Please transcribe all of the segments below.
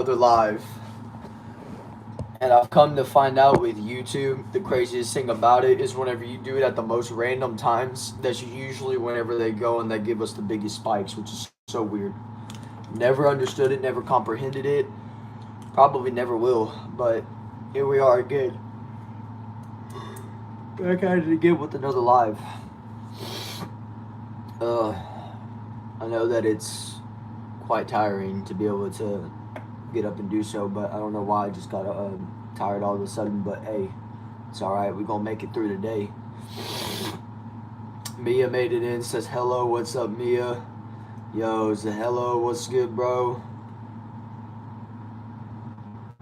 live. And I've come to find out with YouTube, the craziest thing about it is whenever you do it at the most random times, that's usually whenever they go and they give us the biggest spikes, which is so weird. Never understood it, never comprehended it, probably never will, but here we are again. Back at it again with another live. Uh, I know that it's quite tiring to be able to get up and do so, but I don't know why I just got tired all of a sudden. But hey, it's all right. We're gonna make it through the day. Mia made it in. Says hello. What's up, Mia? Yo, say hello. What's good, bro?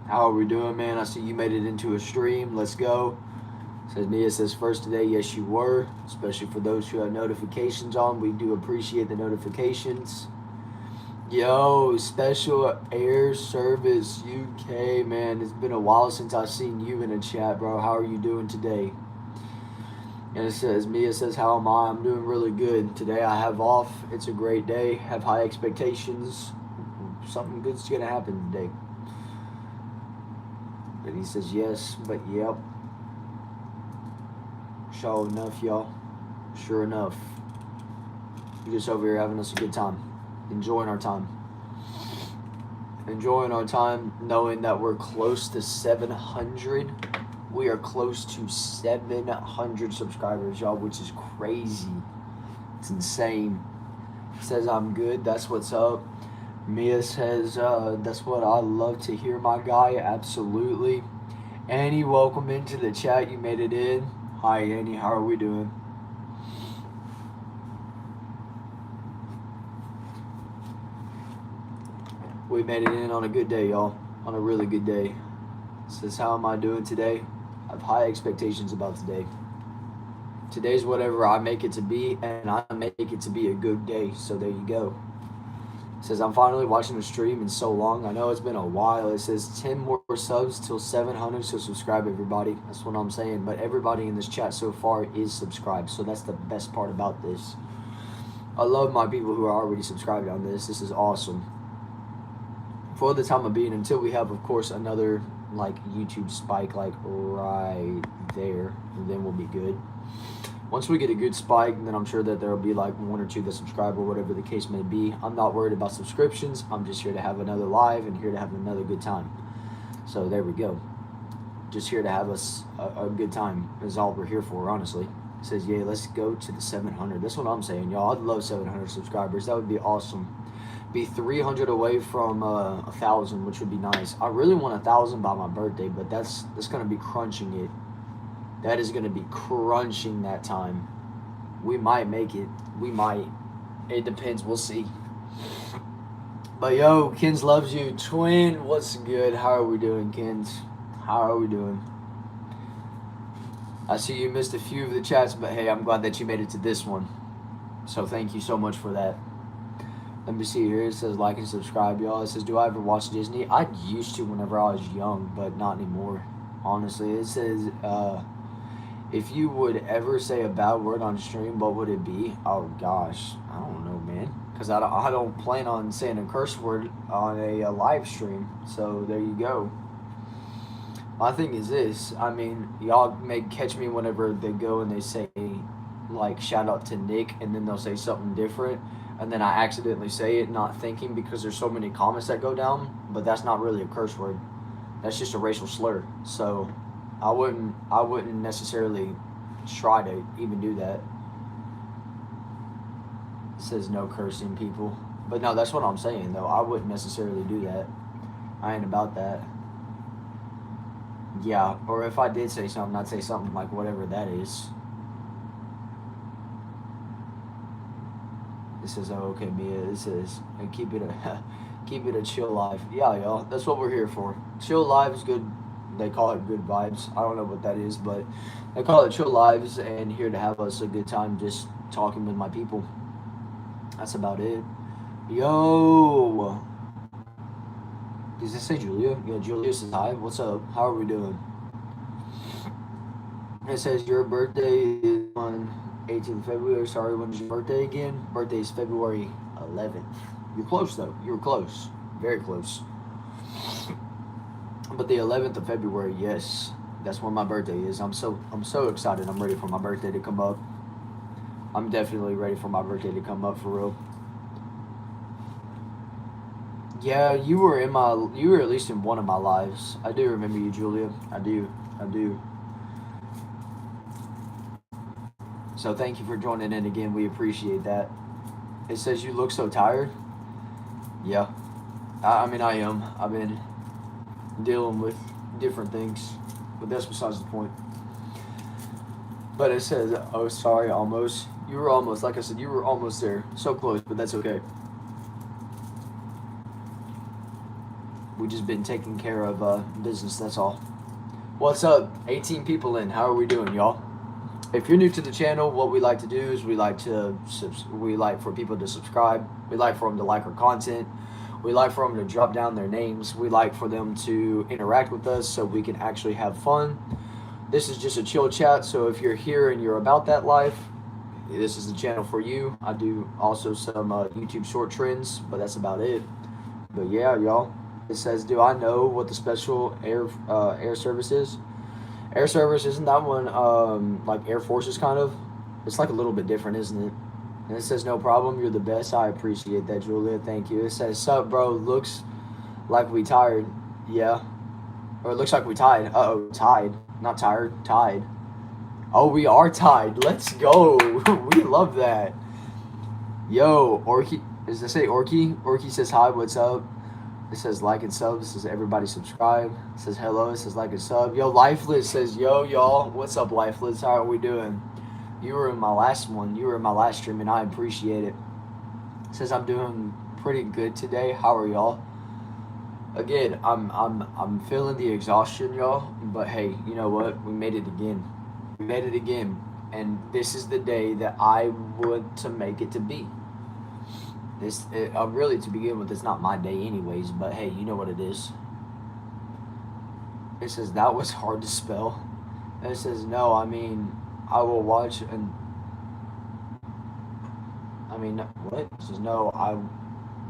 How are we doing, man? I see you made it into a stream. Let's go. Says Mia says first today. Yes, you were. Especially for those who have notifications on. We do appreciate the notifications. Yo, Special Air Service UK, man. It's been a while since I've seen you in a chat, bro. How are you doing today? And it says, Mia says, how am I? I'm doing really good. Today I have off. It's a great day. Have high expectations. Something good's going to happen today. And he says, yes, but yep. Sure enough, y'all. Sure enough. We're just over here having us a good time. Enjoying our time. Enjoying our time knowing that we're close to 700. We are close to 700 subscribers, y'all, which is crazy. It's insane. Says I'm good. That's what's up. Mia says, that's what I love to hear, my guy. Absolutely. Annie, welcome into the chat. You made it in. Hi, Annie. How are we doing? We made it in on a good day, y'all. On a really good day. Says, how am I doing today? I have high expectations about today. Today's whatever I make it to be, and I make it to be a good day. So there you go. Says, I'm finally watching the stream in so long. I know it's been a while. It says 10 more subs till 700, so subscribe, everybody. That's what I'm saying. But everybody in this chat so far is subscribed, so that's the best part about this. I love my people who are already subscribed on this. This is awesome. For the time of being, until we have, of course, another like YouTube spike like right there, and then we'll be good. Once we get a good spike, then I'm sure that there will be like one or two that subscribe or whatever the case may be. I'm not worried about subscriptions. I'm just here to have another live and here to have another good time. So there we go. Just here to have us a good time is all we're here for, honestly. It says, yeah, let's go to the 700. That's what I'm saying, y'all. I'd love 700 subscribers. That would be awesome. Be 300 away from 1,000, which would be nice. I really want 1,000 by my birthday, but that's gonna be crunching it. That is gonna be crunching that time. We might make it. We might. It depends. We'll see. But yo, Kins loves you, twin. What's good? How are we doing, Kins? How are we doing? I see you missed a few of the chats, but hey, I'm glad that you made it to this one. So thank you so much for that. Let me see here. It says like and subscribe, y'all. It says, do I ever watch Disney? I used to whenever I was young, but not anymore. Honestly, it says, if you would ever say a bad word on stream, what would it be? Oh gosh, I don't know, man. Because I don't plan on saying a curse word on a live stream. So there you go. My thing is this. I mean, y'all may catch me whenever they go and they say, like, shout out to Nick, and then they'll say something different. And then I accidentally say it, not thinking, because there's so many comments that go down. But that's not really a curse word. That's just a racial slur. So I wouldn't necessarily try to even do that. It says no cursing, people. But no, that's what I'm saying, though. I wouldn't necessarily do that. I ain't about that. Yeah, or if I did say something, I'd say something like whatever that is. This says, oh, okay, Mia. This says, keep it a chill life. Yeah, y'all. That's what we're here for. Chill life is good. They call it good vibes. I don't know what that is, but they call it chill lives, and here to have us a good time just talking with my people. That's about it. Yo. Does this say Julia? Yeah, Julia says hi. What's up? How are we doing? It says your birthday is on 18th February. Sorry, when's your birthday again? Birthday is February 11th. You're close, though. You were close. Very close. But the 11th of February, yes, that's when my birthday is. I'm so excited. I'm ready for my birthday to come up. I'm definitely ready for my birthday to come up for real. Yeah, you were at least in one of my lives. I do remember you, Julia. I do. So thank you for joining in again. We appreciate that. It says you look so tired. Yeah, I mean I am. I've been dealing with different things, but that's besides the point. But it says, oh, sorry, almost. You were almost, like I said, you were almost there. So close, but that's okay. We just been taking care of business, that's all. What's up? 18 people in. How are we doing, y'all? If you're new to the channel, what we like to do is we like for people to subscribe. We like for them to like our content. We like for them to drop down their names. We like for them to interact with us so we can actually have fun. This is just a chill chat, so if you're here and you're about that life, this is the channel for you. I do also some YouTube short trends, but that's about it. But yeah, y'all. It says, do I know what the special air service is? Air service, isn't that one like Air Forces kind of? It's like a little bit different, isn't it? And it says, no problem, you're the best. I appreciate that, Julia. Thank you. It says, sup, bro, looks like we tired. Yeah. Or it looks like we tied. Uh-oh, tied. Not tired, tied. Oh, we are tied. Let's go. We love that. Yo, Orky. Does it say Orky? Orky says, hi, what's up? It says like and sub. It says everybody subscribe. It says hello. It says like and sub. Yo, Lifeless says, yo, y'all. What's up, Lifeless? How are we doing? You were in my last one. You were in my last stream, and I appreciate it. It says I'm doing pretty good today. How are y'all? Again, I'm feeling the exhaustion, y'all. But hey, you know what? We made it again. We made it again. And this is the day that I want to make it to be. Really, to begin with, it's not my day anyways, but hey, you know what it is. It says, that was hard to spell. And it says, no, I mean, I will watch and... I mean, what? It says, no, I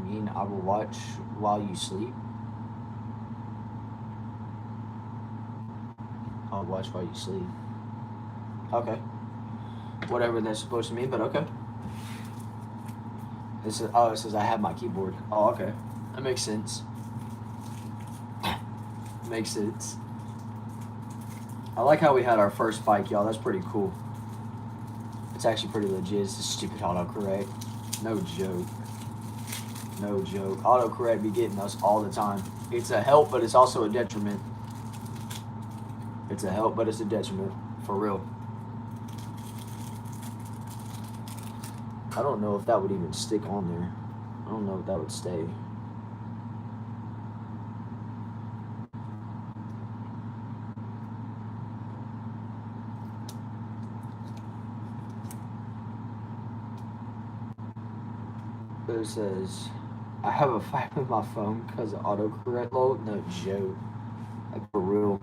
mean, I will watch while you sleep. I'll watch while you sleep. Okay. Whatever that's supposed to mean, but okay. It says I have my keyboard. Oh, okay. That makes sense. Makes sense. I like how we had our first spike, y'all. That's pretty cool. It's actually pretty legit. It's a stupid autocorrect. No joke. No joke. Autocorrect be getting us all the time. It's a help, but it's also a detriment. It's a help, but it's a detriment. For real. I don't know if that would even stick on there. I don't know if that would stay. But it says, I have a fight with my phone because of autocorrect load. No joke. Like for real.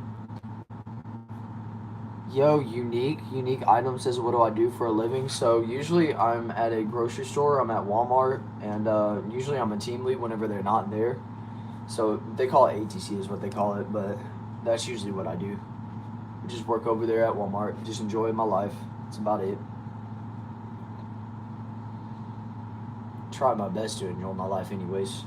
Yo, unique item says, what do I do for a living? So usually I'm at a grocery store, I'm at Walmart, and usually I'm a team lead whenever they're not there. So they call it ATC is what they call it, but that's usually what I do. Just work over there at Walmart, just enjoy my life. That's about it. Try my best to enjoy my life anyways.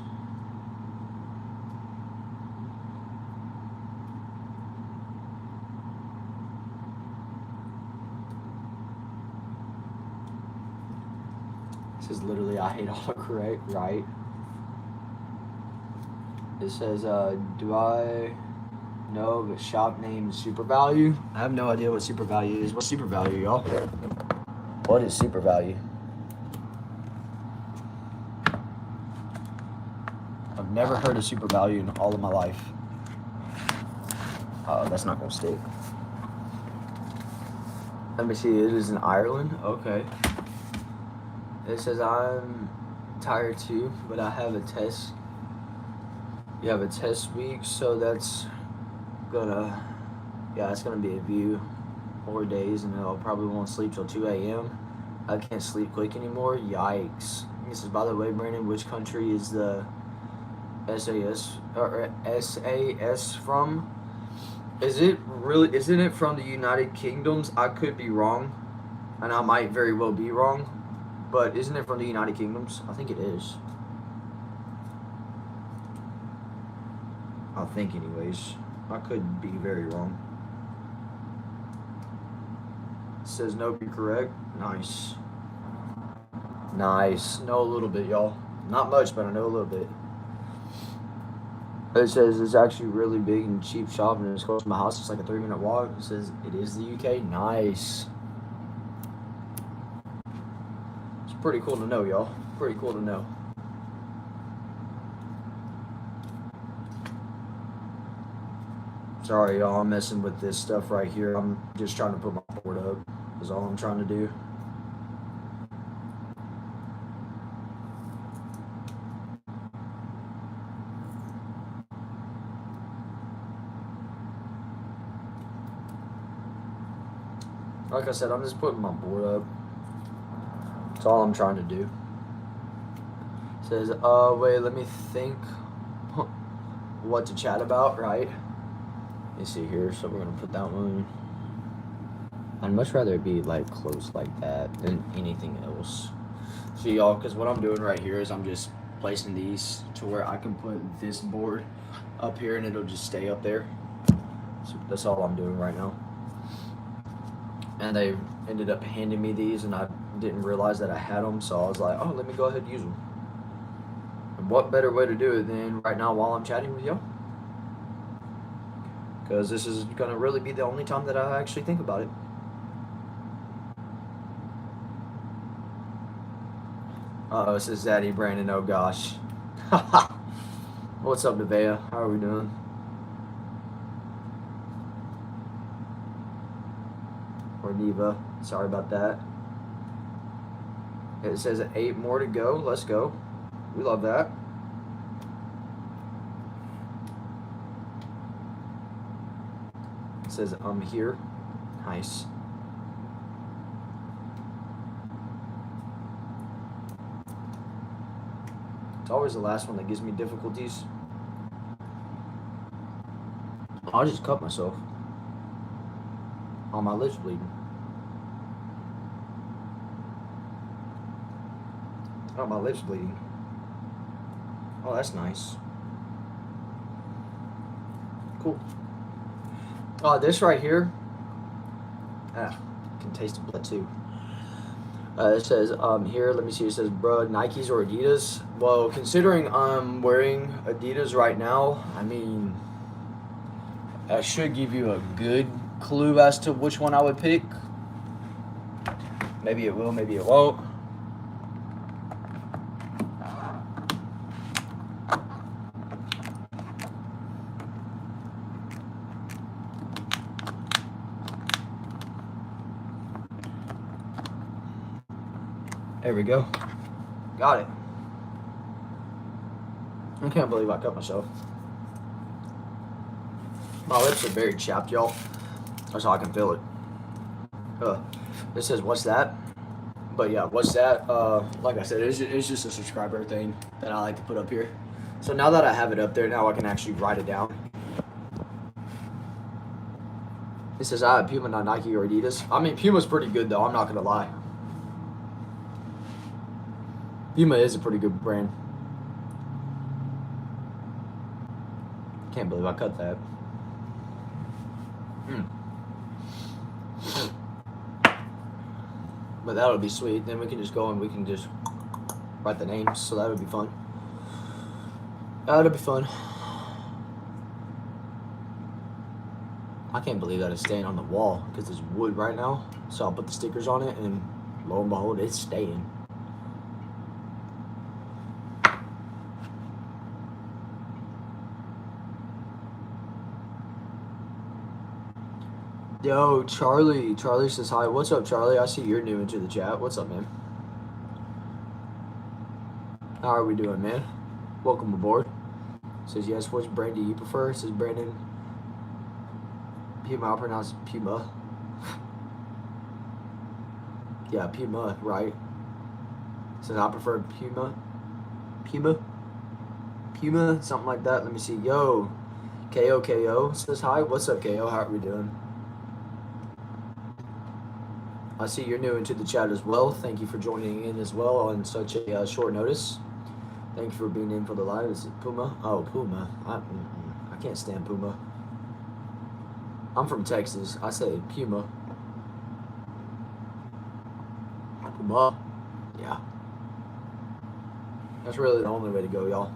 This is literally, I hate autocorrect, right? It says, do I know the shop name Super Value? I have no idea what Super Value is. What's Super Value, y'all? What is Super Value? I've never heard of Super Value in all of my life. That's not gonna stick. Let me see, it is in Ireland? Okay. It says I'm tired too, but I have a test. You have a test week, so that's gonna, yeah, it's gonna be a few more days, and I probably won't sleep till 2 a.m. I can't sleep quick anymore. Yikes. This is, by the way, Brandon, which country is the SAS or SAS from? Is it really? Isn't it from the United Kingdoms? I could be wrong, and I might very well be wrong, but isn't it from the United Kingdoms? I think it is. I think, anyways. I could be very wrong. It says nope, you're correct. Nice. Nice. Know a little bit, y'all. Not much, but I know a little bit. It says it's actually really big and cheap shop, and it's close to my house. It's like a 3-minute walk. It says it is the UK. Nice. It's pretty cool to know, y'all. Pretty cool to know. Sorry, y'all. I'm messing with this stuff right here. I'm just trying to put my board up. Is all I'm trying to do. Like I said, I'm just putting my board up. That's all I'm trying to do. It says, wait, let me think what to chat about, right? Let me see here. So we're going to put that one. I'd much rather it be like close like that than anything else. See, y'all, because what I'm doing right here is I'm just placing these to where I can put this board up here and it'll just stay up there. So that's all I'm doing right now. And they ended up handing me these, and I didn't realize that I had them, so I was like, oh, let me go ahead and use them. And what better way to do it than right now while I'm chatting with y'all? Because this is going to really be the only time that I actually think about it. Uh-oh, it says Zaddy Brandon, oh gosh. What's up, Nevaeh? How are we doing? Or Neva, sorry about that. It says 8 more to go. Let's go. We love that. It says I'm here. Nice. It's always the last one that gives me difficulties. I'll just cut myself. Oh, my lips bleeding. Oh, my lips bleeding. Oh, that's nice. Cool. Oh, this right here. Can taste the blood too. It says here, let me see, it says, bro, Nikes or Adidas? Well, considering I'm wearing Adidas right now, I mean, I should give you a good clue as to which one I would pick. Maybe it will, maybe it won't. There we go. Got it. I can't believe I cut myself. My lips are very chapped, y'all. That's how I can feel it. It says, what's that? But yeah, what's that? Like I said, it's just a subscriber thing that I like to put up here. So now that I have it up there, now I can actually write it down. It says, I have Puma, not Nike or Adidas. I mean, Puma's pretty good, though. I'm not going to lie. Puma is a pretty good brand. Can't believe I cut that. But that'll be sweet. Then we can just go and we can just write the names. So that would be fun. That'll be fun. I can't believe that it's staying on the wall because it's wood right now. So I'll put the stickers on it, and lo and behold, it's staying. Yo, Charlie. Charlie says hi. What's up, Charlie? I see you're new into the chat. What's up, man? How are we doing, man? Welcome aboard. Says yes. Which brand do you prefer? Says Brandon. Puma. I'll pronounce Puma. Yeah, Puma, right? Says I prefer Puma. Puma. Puma, something like that. Let me see. Yo, KO says hi. What's up, KO? How are we doing? I see you're new into the chat as well. Thank you for joining in as well on such a short notice. Thank you for being in for the live. Is it Puma? Oh, Puma. I can't stand Puma. I'm from Texas. I say Puma. Puma. Yeah. That's really the only way to go, y'all.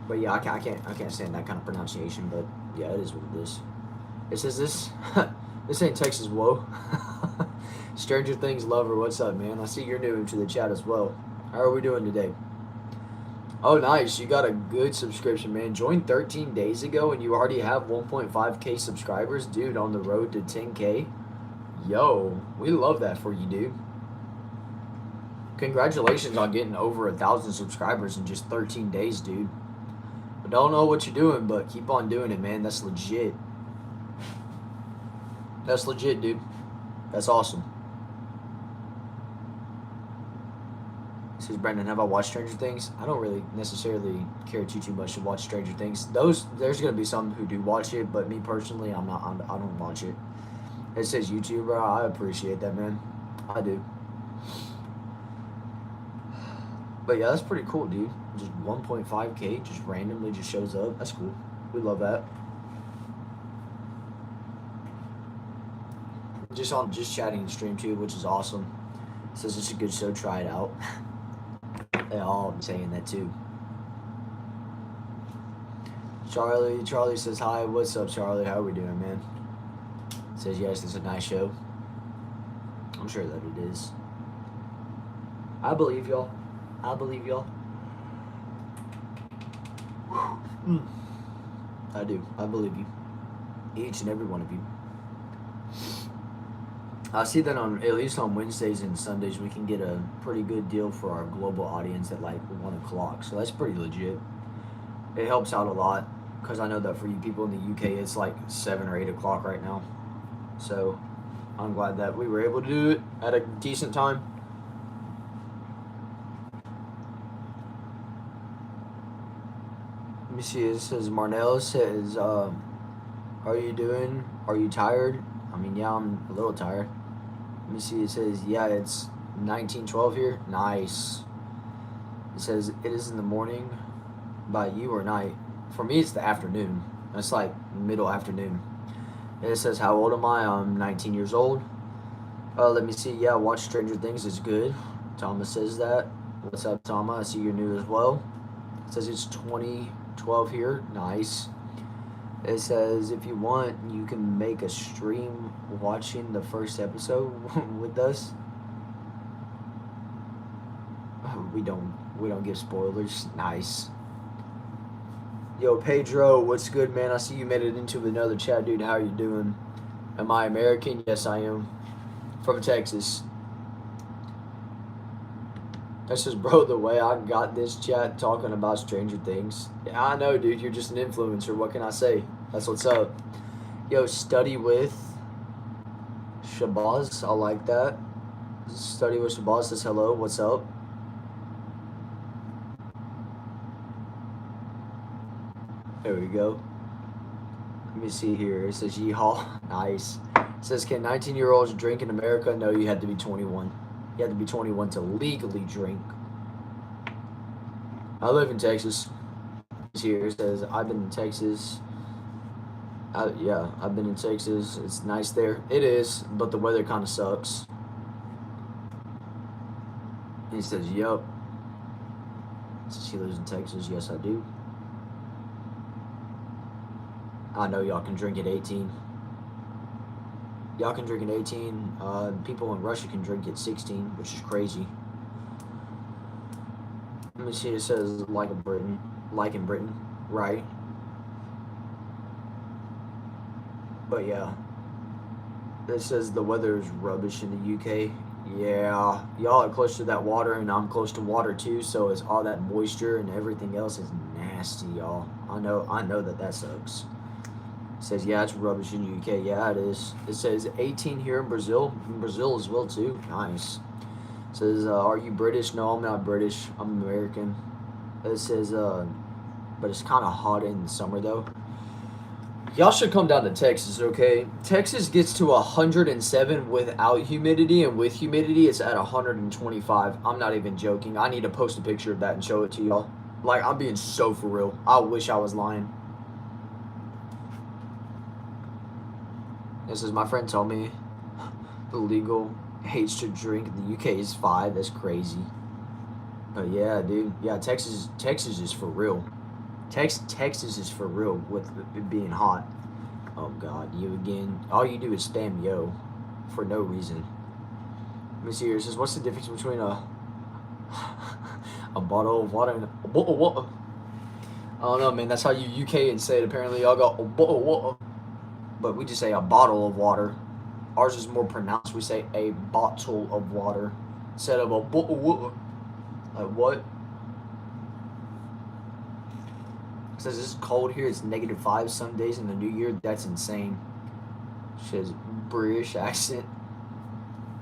But yeah, I can't stand that kind of pronunciation. But yeah, it is what it is. It says this. This ain't Texas, whoa. Stranger Things lover, what's up, man? I see you're new into the chat as well. How are we doing today? Oh, nice. You got a good subscription, man. Joined 13 days ago and you already have 1.5K subscribers. Dude, on the road to 10K. Yo, we love that for you, dude. Congratulations on getting over 1,000 subscribers in just 13 days, dude. I don't know what you're doing, but keep on doing it, man. That's legit. That's legit, dude. That's awesome. Says Brendan, have I watched Stranger Things? I don't really necessarily care too much to watch Stranger Things. There's gonna be some who do watch it, but me personally, I don't watch it. It says YouTuber. I appreciate that, man. I do. But yeah, that's pretty cool, dude. Just 1.5K just randomly just shows up. That's cool. We love that. Just chatting and stream too, which is awesome. Says it's a good show. Try it out. They all saying that too. Charlie says hi. What's up, Charlie? How are we doing, man? Says yes, it's a nice show. I'm sure that it is. I believe y'all. I believe y'all. I do. I believe you. Each and every one of you. I see that at least on Wednesdays and Sundays we can get a pretty good deal for our global audience at like 1 o'clock. So that's pretty legit. It helps out a lot because I know that for you people in the UK it's like 7 or 8 o'clock right now. So I'm glad that we were able to do it at a decent time. Let me see. It says Marnell says, "Are you doing? Are you tired?" I mean, yeah, I'm a little tired. Let me see. It says, yeah, it's 1912 here. Nice. It says it is in the morning by you or night. For me, it's the afternoon. It's like middle afternoon. And it says, how old am I? I'm 19 years old. Let me see. Yeah, watch Stranger Things is good. Thomas says that. What's up, Thomas? I see you're new as well. It says it's 2012 here. Nice. It says if you want, you can make a stream watching the first episode with us. We don't give spoilers. Nice. Yo, Pedro, what's good, man? I see you made it into another chat, dude. How are you doing? Am I American? Yes, I am. From Texas. That's just, bro, the way I got this chat talking about Stranger Things. Yeah, I know, dude. You're just an influencer. What can I say? That's what's up. Yo, study with Shabazz. I like that. Study with Shabazz says hello. What's up? There we go. Let me see here. It says yeehaw. Nice. It says, can 19-year-olds drink in America? No, you had to be 21. You had to be 21 to legally drink. I live in Texas. Here it says, I've been in Texas. Yeah, I've been in Texas. It's nice there. It is, but the weather kind of sucks. And he says, yup. Says he lives in Texas. Yes, I do. I know y'all can drink at 18. Y'all can drink at 18. People in Russia can drink at 16, which is crazy. Let me see. It says like in Britain, right? But yeah, it says the weather is rubbish in the UK. Yeah, y'all are close to that water, and I'm close to water too. So it's all that moisture and everything else is nasty, y'all. I know that sucks. It says, yeah, it's rubbish in the UK. Yeah, it is. It says 18 here in Brazil. In Brazil as well, too. Nice. It says, are you British? No, I'm not British. I'm American. It says, but it's kind of hot in the summer though. Y'all should come down to Texas, okay? Texas gets to 107 without humidity, and with humidity, it's at 125. I'm not even joking. I need to post a picture of that and show it to y'all. Like, I'm being so for real. I wish I was lying. This is my friend told me the legal age to drink in the UK is 5. That's crazy. But yeah, dude. Yeah, Texas is for real. Texas is for real with it being hot. Oh God, you again. All you do is spam yo for no reason. Let me see here. It says, what's the difference between a bottle of water and a bottle of water? I don't know, man. That's how you UK and say it. Apparently, y'all got a bottle of water, but we just say a bottle of water. Ours is more pronounced. We say a bottle of water instead of a bottle of water. Like what? It says it's cold here. It's -5 some days in the new year. That's insane. Says British accent.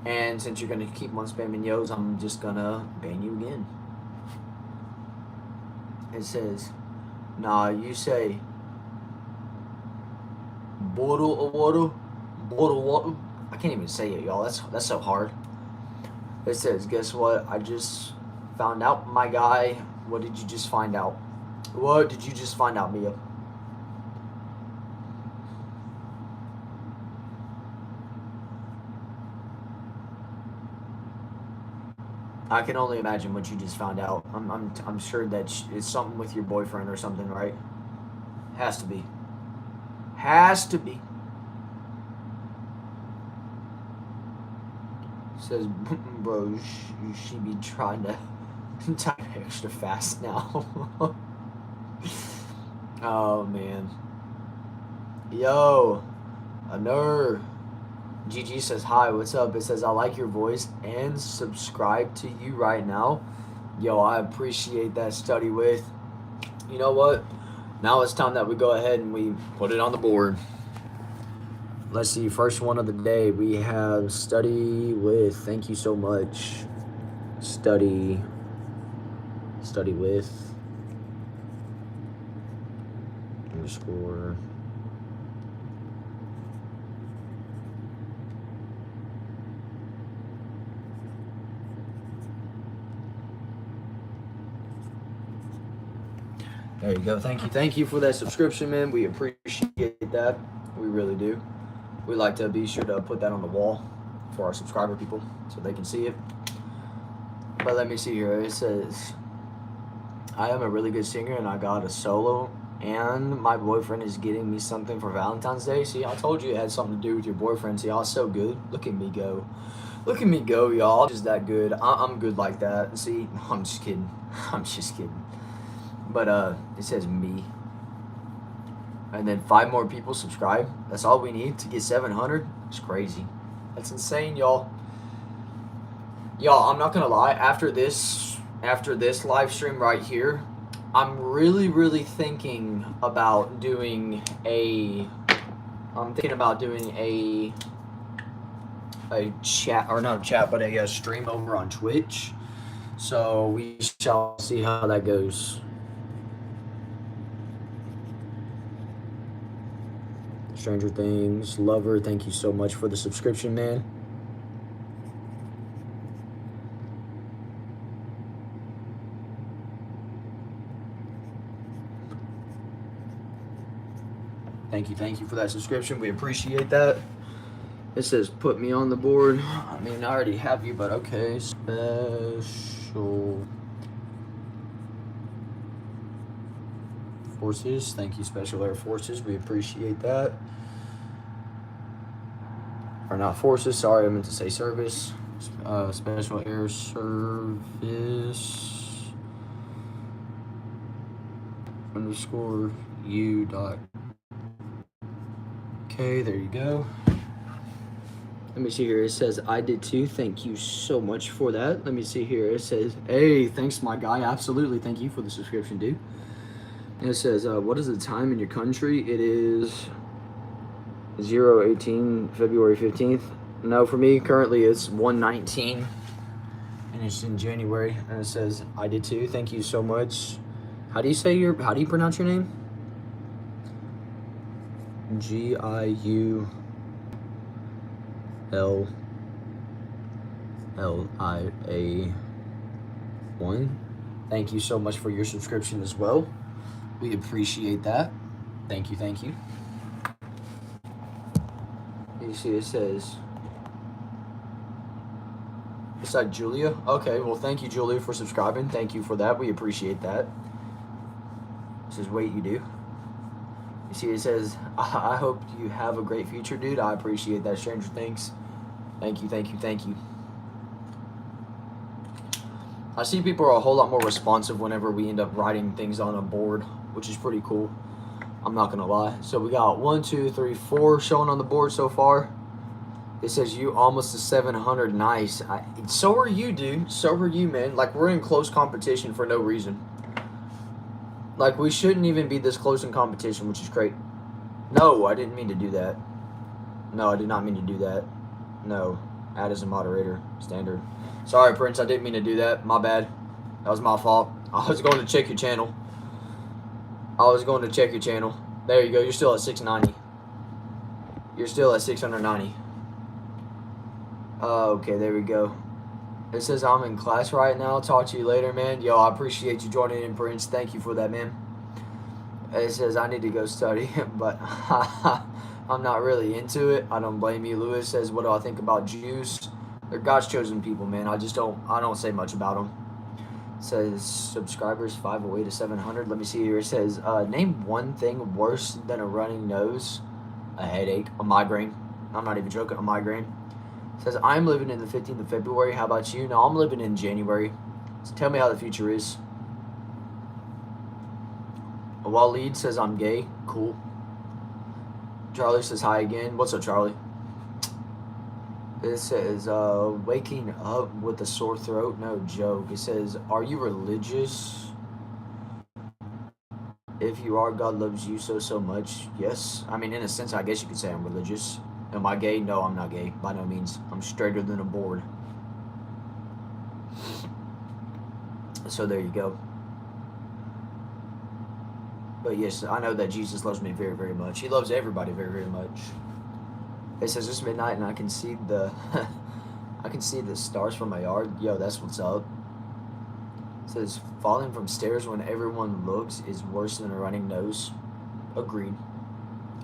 And since you're gonna keep on spamming yos, I'm just gonna ban you again. It says, nah, you say bottle of water, bottle of water. I can't even say it, y'all. That's so hard. It says, guess what? I just found out, my guy. What did you just find out? What did you just find out, Mia? I can only imagine what you just found out. I'm sure that it's something with your boyfriend or something, right? Has to be. Has to be. Says, bro, she be trying to type extra fast now. Oh man. Yo, a nerd. GG says, hi, what's up? It says, I like your voice and subscribe to you right now. Yo, I appreciate that, Study With. You know what? Now it's time that we go ahead and we put it on the board. Let's see, first one of the day, we have Study With. Thank you so much. Study With. Underscore. There you go. Thank you for that subscription, man. We appreciate that. We really do. We like to be sure to put that on the wall for our subscriber people so they can see it. But let me see here. It says, I am a really good singer and I got a solo and my boyfriend is getting me something for Valentine's Day. See, I told you it had something to do with your boyfriend. See, y'all so good. Look at me go. Look at me go, y'all. Just that good. I'm good like that. See, I'm just kidding. I'm just kidding. But it says me. And then 5 more people subscribe. That's all we need to get 700. It's crazy. That's insane, y'all. Y'all, I'm not gonna lie. After this live stream right here, I'm really thinking about doing a. I'm thinking about doing a chat, or not a chat, but a stream over on Twitch. So we shall see how that goes. Stranger Things Lover, thank you so much for the subscription, man. Thank you for that subscription. We appreciate that. It says put me on the board. I mean, I already have you, but okay. Special Forces. Thank you, Special Air Forces. We appreciate that. Or not forces, sorry, I meant to say service. Special Air Service underscore U dot. Okay, there you go. Let me see here. It says, I did too. Thank you so much for that. Let me see here. It says, hey, thanks, my guy. Absolutely. Thank you for the subscription, dude. And it says, what is the time in your country? It is 018 February 15th. No, for me, currently it's 119. And it's in January. And it says, I did too. Thank you so much. How do you pronounce your name? GIULLIA1. Thank you so much for your subscription as well. We appreciate that. Thank you, thank you. You see it says, is that Julia? Okay, well thank you, Julia, for subscribing. Thank you for that. We appreciate that. It says, wait, you do? You see it says, I hope you have a great future, dude. I appreciate that, Stranger Things. Thank you, thank you, thank you. I see people are a whole lot more responsive whenever we end up writing things on a board, which is pretty cool. I'm not gonna lie. So we got 1, 2, 3, 4 showing on the board so far. It says you almost to 700. Nice. So are you, dude. So are you, man. Like, we're in close competition for no reason. Like, we shouldn't even be this close in competition, which is great. No, I didn't mean to do that. No, I did not mean to do that. No. Add as a moderator. Standard. Sorry, Prince. I didn't mean to do that. My bad. That was my fault. I was going to check your channel. There you go. You're still at 690. You're still at 690. Okay, there we go. It says I'm in class right now. Talk to you later, man. Yo, I appreciate you joining in, Prince. Thank you for that, man. It says I need to go study, but I'm not really into it. I don't blame you. Lewis says, what do I think about Jews? They're God's chosen people, man. I don't say much about them. It says subscribers 508 to 700. Let me see here. It says name one thing worse than a running nose, a headache, a migraine. I'm not even joking, a migraine. It says I'm living in the 15th of February. How about you? No, I'm living in January. So tell me how the future is. Waleed says I'm gay. Cool. Charlie says hi again. What's up, Charlie? It says waking up with a sore throat. No joke. It says, are you religious? If you are, God loves you so much. Yes. I mean, in a sense, I guess you could say I'm religious. Am I gay? No, I'm not gay. By no means. I'm straighter than a board. So there you go. But yes, I know that Jesus loves me very, very much. He loves everybody very, very much. It says it's midnight and I can see the I can see the stars from my yard. Yo, that's what's up. It says falling from stairs when everyone looks is worse than a running nose. Agreed.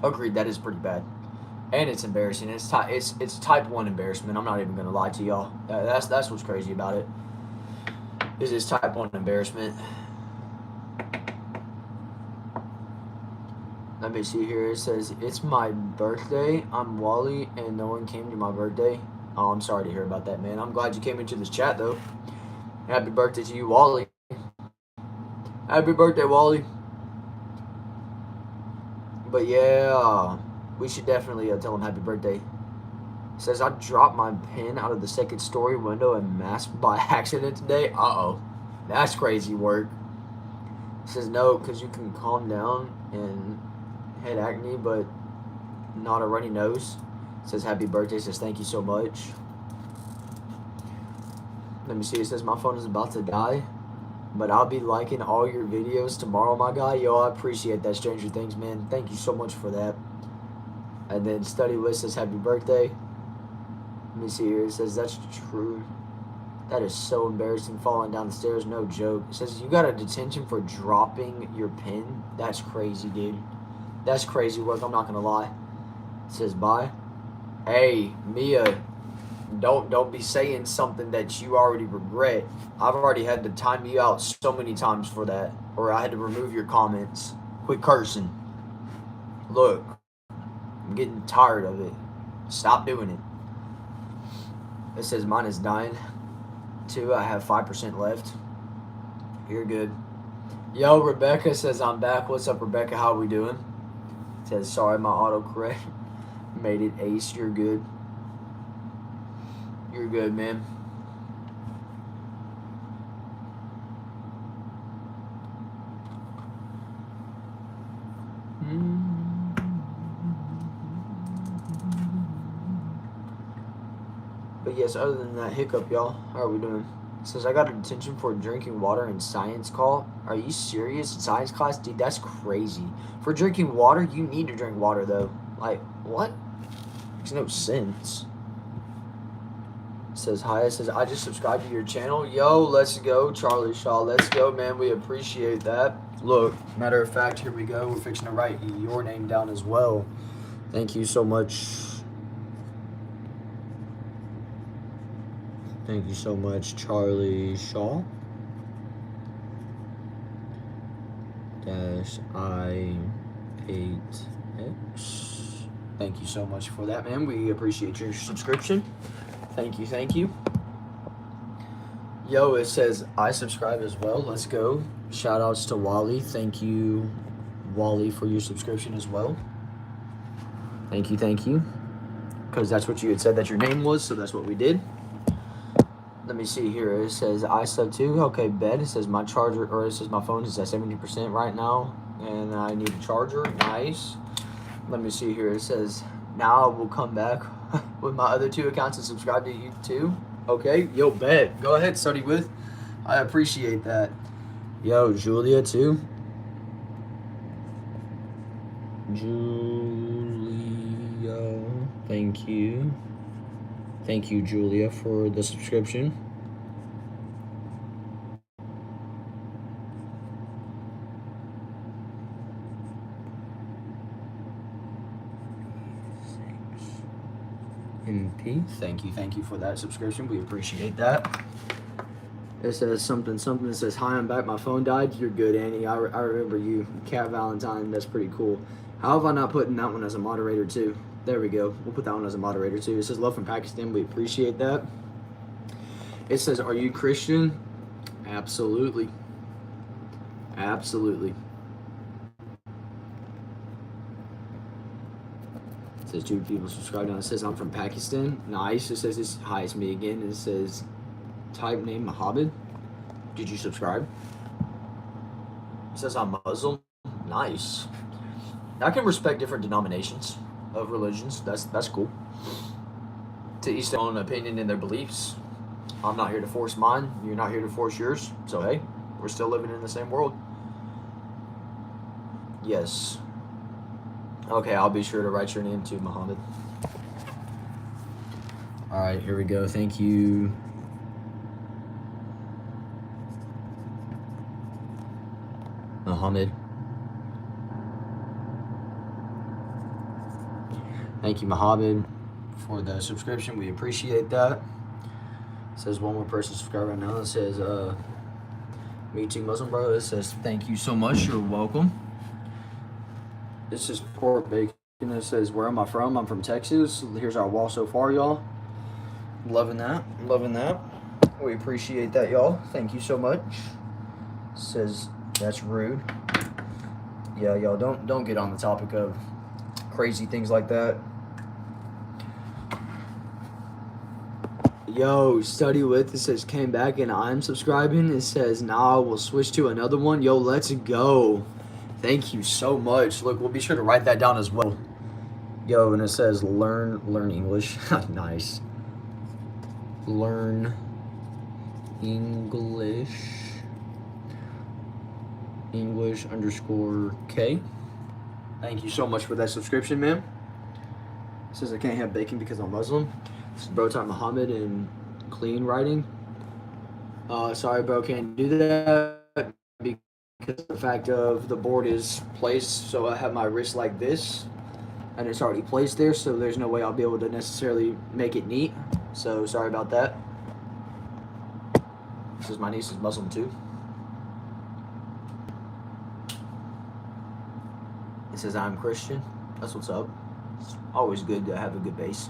Agreed. That is pretty bad, and it's embarrassing. It's type 1 embarrassment. I'm not even gonna lie to y'all. That's what's crazy about it. It's type 1 embarrassment. Let me see here. It says, it's my birthday. I'm Wally, and no one came to my birthday. Oh, I'm sorry to hear about that, man. I'm glad you came into this chat, though. Happy birthday to you, Wally. Happy birthday, Wally. But yeah, we should definitely tell him happy birthday. It says, I dropped my pen out of the second story window and masked by accident today. Uh-oh. That's crazy work. It says, no, because you can calm down and head acne, but not a runny nose. It says happy birthday. It says thank you so much. Let me see. It says my phone is about to die, but I'll be liking all your videos tomorrow, my guy. Yo, I appreciate that, Stranger Things, man. Thank you so much for that. And then Study List says happy birthday. Let me see here. It says that's true. That is so embarrassing, falling down the stairs. No joke. It says you got a detention for dropping your pen. That's crazy, dude. That's crazy work. I'm not gonna lie. It says bye. Hey, Mia, don't be saying something that you already regret. I've already had to time you out so many times for that, or I had to remove your comments. Quit cursing. Look, I'm getting tired of it. Stop doing it. It says mine is dying. 2, I have 5% left. You're good. Yo, Rebecca says I'm back. What's up, Rebecca? How are we doing? It says sorry, my autocorrect made it ace. You're good. You're good, man. But yes, other than that hiccup, y'all, how are we doing? says, I got a detention for drinking water in science call. Are you serious? In science class? Dude, that's crazy. For drinking water, you need to drink water, though. Like, what? Makes no sense. Says, hi. It says, I just subscribed to your channel. Yo, let's go, Charlie Shaw. Let's go, man. We appreciate that. Look, matter of fact, here we go. We're fixing to write your name down as well. Thank you so much. Thank you so much, Charlie Shaw. -I8X. Thank you so much for that, man. We appreciate your subscription. Thank you, thank you. Yo, it says I subscribe as well. Let's go. Shout outs to Wally. Thank you, Wally, for your subscription as well. Thank you, thank you. Because that's what you had said that your name was, so that's what we did. Let me see here. It says I sub too. Okay, bet. It says my charger, or it says my phone is at 70% right now, and I need a charger. Nice. Let me see here. It says now I will come back with my other 2 accounts and subscribe to you too. Okay, yo, bet. Go ahead, study with. I appreciate that. Yo, Julia too. Julia, thank you. Thank you, Julia, for the subscription. MP, thank you for that subscription. We appreciate that. It says something. It says, hi, I'm back. My phone died. You're good, Annie. I remember you. Cat Valentine, that's pretty cool. How have I not put in that one as a moderator too? There we go. We'll put that one as a moderator too. It says, love from Pakistan. We appreciate that. It says, are you Christian? Absolutely. Absolutely. It says 2 people subscribed now. It says I'm from Pakistan. Nice. It says hi, it's me again. It says type name Muhammad. Did you subscribe? It says I'm Muslim. Nice. I can respect different denominations of religions. That's cool. To each their own opinion and their beliefs. I'm not here to force mine. You're not here to force yours. So hey, we're still living in the same world. Yes. Okay, I'll be sure to write your name too, Muhammad. All right, here we go. Thank you. Muhammad. Thank you, Muhammad, for the subscription. We appreciate that. It says one more person subscribed right now. It says, me too, Muslim bro. It says, thank you so much. You're welcome. This is pork bacon. It says, where am I from? I'm from Texas. Here's our wall so far, y'all. Loving that. Loving that. We appreciate that, y'all. Thank you so much. It says, that's rude. Yeah, y'all, don't get on the topic of crazy things like that. Yo, study with. It says, came back and I'm subscribing. It says, now we'll switch to another one. Yo, let's go. Thank you so much. Look, we'll be sure to write that down as well. Yo, and it says learn English. Nice. Learn English. English_K. Thank you so much for that subscription, man. It says I can't have bacon because I'm Muslim. This is Bro Type Muhammad and clean writing. Sorry, bro, can't do that because the fact of the board is placed, so I have my wrist like this, and it's already placed there, so there's no way I'll be able to necessarily make it neat. So sorry about that. This is my niece is Muslim too. It says I'm Christian. That's what's up. It's always good to have a good base.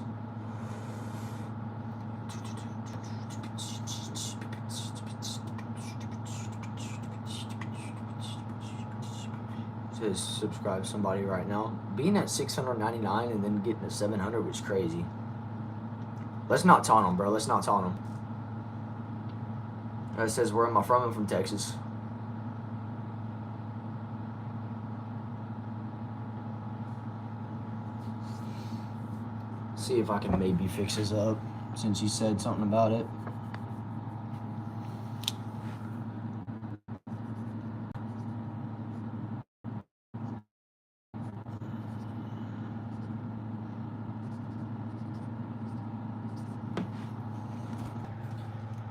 It says subscribe somebody right now. Being at 699 and then getting to 700 was crazy. Let's not taunt them, bro. Let's not taunt them. It says where am I from? I'm from Texas. See if I can maybe fix this up since you said something about it.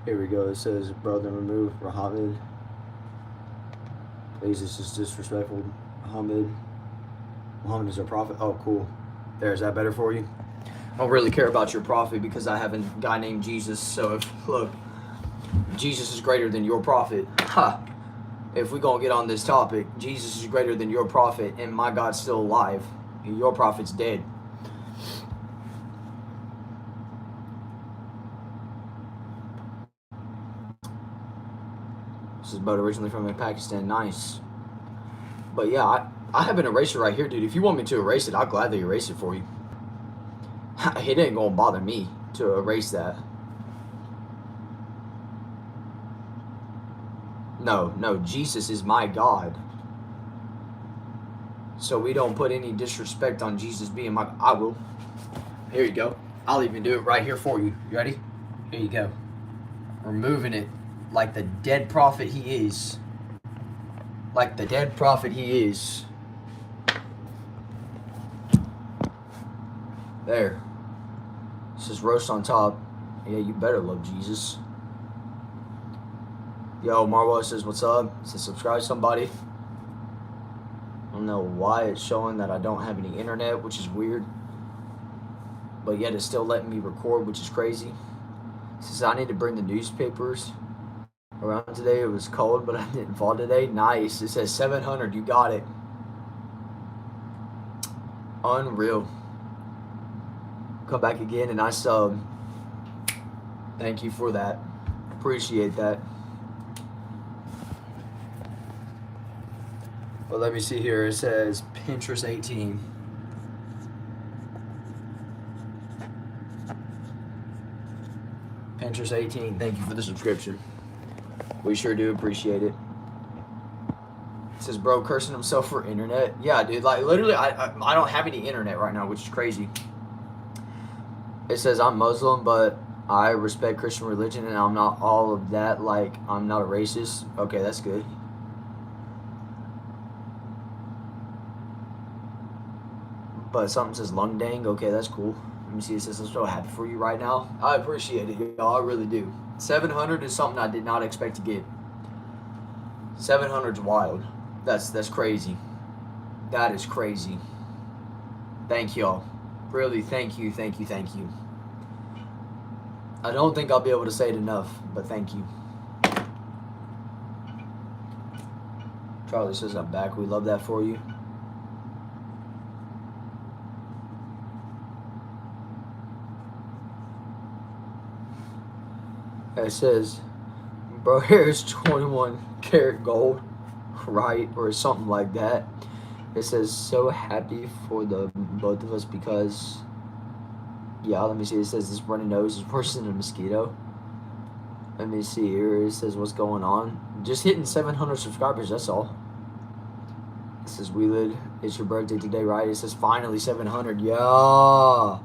Here we go. It says, brother, remove Muhammad. Please, this is disrespectful. Muhammad is a prophet. Oh, cool. There, is that better for you? I don't really care about your prophet because I have a guy named Jesus. So if, look, Jesus is greater than your prophet. Ha! If we gonna get on this topic, Jesus is greater than your prophet, and my God's still alive. Your prophet's dead. This is boat originally from Pakistan. Nice. But yeah, I have an eraser right here, dude. If you want me to erase it, I'll gladly erase it for you. It ain't gonna bother me to erase that. No, Jesus is my God. So we don't put any disrespect on Jesus being my... I will. Here you go. I'll even do it right here for you. You ready? Here you go. Removing it like the dead prophet he is. Like the dead prophet he is. There. It says roast on top. Yeah, you better love Jesus. Yo, Marwell says, what's up? It says subscribe to somebody. I don't know why it's showing that I don't have any internet, which is weird. But yet it's still letting me record, which is crazy. It says I need to bring the newspapers around today. It was cold, but I didn't fall today. Nice. It says 700. You got it. Unreal. Come back again and I sub. Thank you for that. Appreciate that. Well, let me see here. It says Pinterest 18. Pinterest 18. Thank you for the subscription. We sure do appreciate it. It says, bro, cursing himself for internet. Yeah, dude. Like, literally, I don't have any internet right now, which is crazy. It says, I'm Muslim, but I respect Christian religion, and I'm not all of that. Like, I'm not a racist. Okay, that's good. But something says lung dang. Okay, that's cool. Let me see. It says I'm so happy for you right now. I appreciate it, y'all. I really do. 700 is something I did not expect to get. 700's wild. That's crazy. That is crazy. Thank y'all. Really, thank you. I don't think I'll be able to say it enough, but thank you. Charlie says I'm back. We love that for you. It says, bro, here's 21 karat gold, right? Or something like that. It says, so happy for the both of us because, yeah, let me see. It says, this runny nose is worse than a mosquito. Let me see here. It says, what's going on? Just hitting 700 subscribers, that's all. It says, Wheelid, it's your birthday today, right? It says, finally 700. Yeah.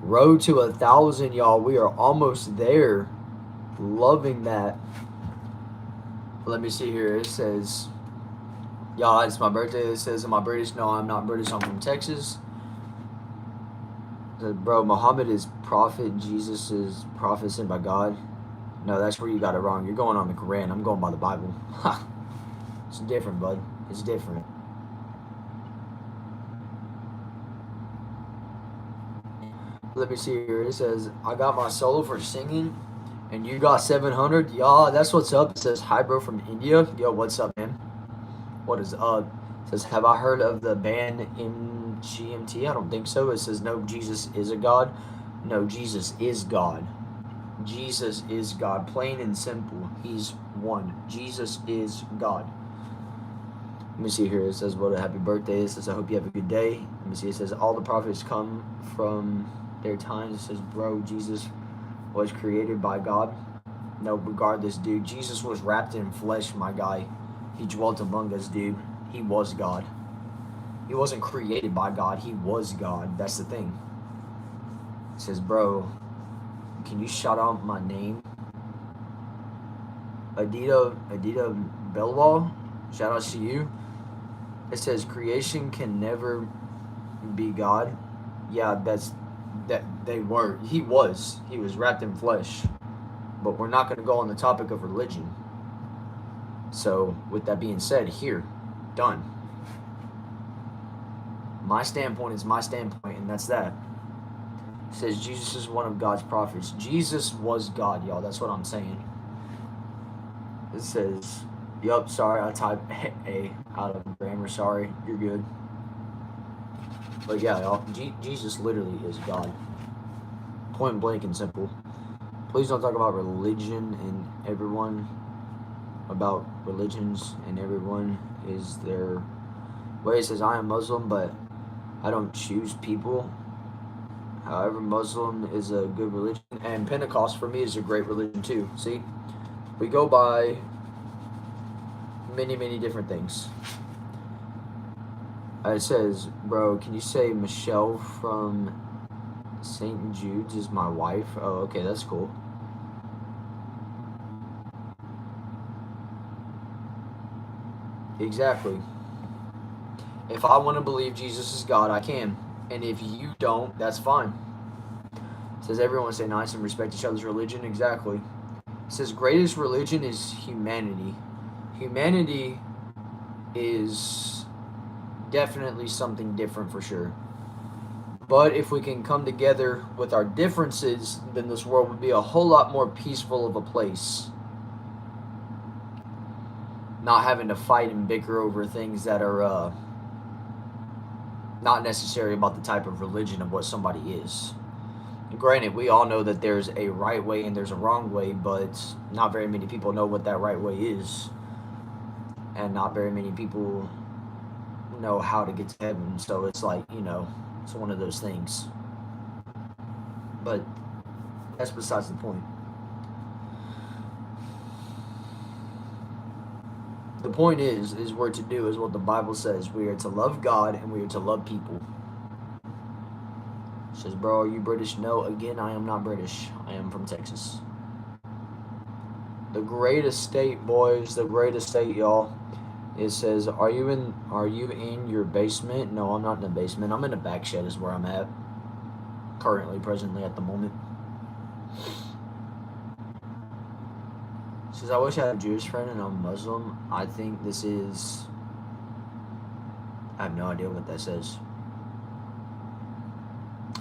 Road to 1,000, y'all. We are almost there. Loving that. Let me see here. It says, y'all, it's my birthday. It says, am I British? No, I'm not British. I'm from Texas. It says, bro, Muhammad is prophet. Jesus is prophet sent by God. No, that's where you got it wrong. You're going on the Quran. I'm going by the Bible. It's different, bud. It's different. Let me see here. It says, I got my solo for singing. And you got 700? Y'all, that's what's up. It says, hi, bro, from India. Yo, what's up, man? What is up? It says, have I heard of the band MGMT? I don't think so. It says, no, Jesus is a God. No, Jesus is God. Jesus is God. Plain and simple. He's one. Jesus is God. Let me see here. It says, what a happy birthday. It says, I hope you have a good day. Let me see. It says, all the prophets come from their times. It says, bro, Jesus was created by God. No, regardless, dude. Jesus was wrapped in flesh, my guy. He dwelt among us, dude. He was God. He wasn't created by God. He was God. That's the thing. It says, bro, can you shout out my name? Adita Belwall, shout out to you. It says, creation can never be God. Yeah, he was wrapped in flesh. but we're not going to go on the topic of religion. So, with that being said, here, done. My standpoint is my standpoint, and that's that. It says Jesus is one of God's prophets. Jesus was God, y'all. That's what I'm saying. It says, yup, sorry, I typed A out of grammar. Sorry, you're good. But yeah, y'all, Jesus literally is God. Point blank and simple. Please don't talk about religion and everyone, about religions and everyone is their way. It says, I am Muslim, but I don't choose people. However, Muslim is a good religion, and Pentecost for me is a great religion too. See, we go by many, many different things. It says, bro, can you say Michelle from St. Jude's is my wife? Oh, okay, that's cool. Exactly. If I want to believe Jesus is God, I can. And if you don't, that's fine. It says everyone stay nice and respect each other's religion. Exactly. It says greatest religion is humanity. Humanity is definitely something different for sure. But if we can come together with our differences, then this world would be a whole lot more peaceful of a place. Not having to fight and bicker over things that are not necessary about the type of religion of what somebody is. And granted, we all know that there's a right way and there's a wrong way, but not very many people know what that right way is. And not very many people know how to get to heaven. So it's like, it's one of those things. But that's besides the point. The point is we're to do is what the Bible says. We are to love God and we are to love people. It says, bro, are you British? No, again, I am not British. I am from Texas. The greatest state, boys, the greatest state, y'all. It says, are you in your basement? No, I'm not in the basement. I'm in the back shed is where I'm at. Currently, presently, at the moment. It says, I wish I had a Jewish friend and I'm Muslim. I think this is... I have no idea what that says.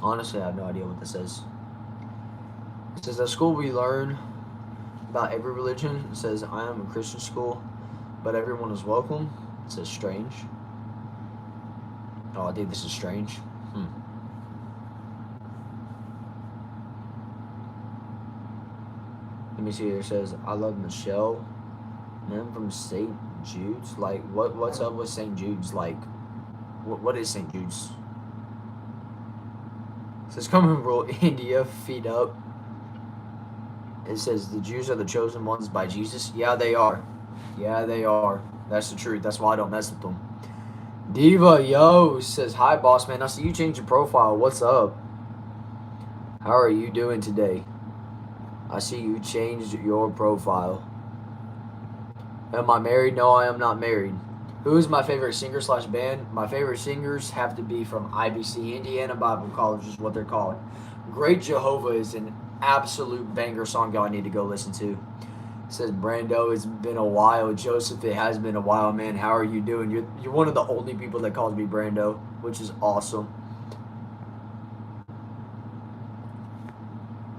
Honestly, I have no idea what that says. It says, at school we learn about every religion. It says, I am a Christian school, but everyone is welcome. It says, strange. Oh, I think this is strange. Let me see here. It says, I love Michelle. Man from St. Jude's. Like, what's up with St. Jude's? Like, what is St. Jude's? It says, come and rule India, feet up. It says, the Jews are the chosen ones by Jesus. Yeah, they are. Yeah, they are. That's the truth. That's why I don't mess with them. Diva, yo, says, hi, boss man. I see you changed your profile. What's up? How are you doing today? I see you changed your profile. Am I married? No, I am not married. Who is my favorite singer/band? My favorite singers have to be from IBC, Indiana Bible College is what they're called. Great Jehovah is an absolute banger song y'all need to go listen to. It says, Brando, it's been a while. Joseph, it has been a while, man. How are you doing? You're one of the only people that calls me Brando, which is awesome.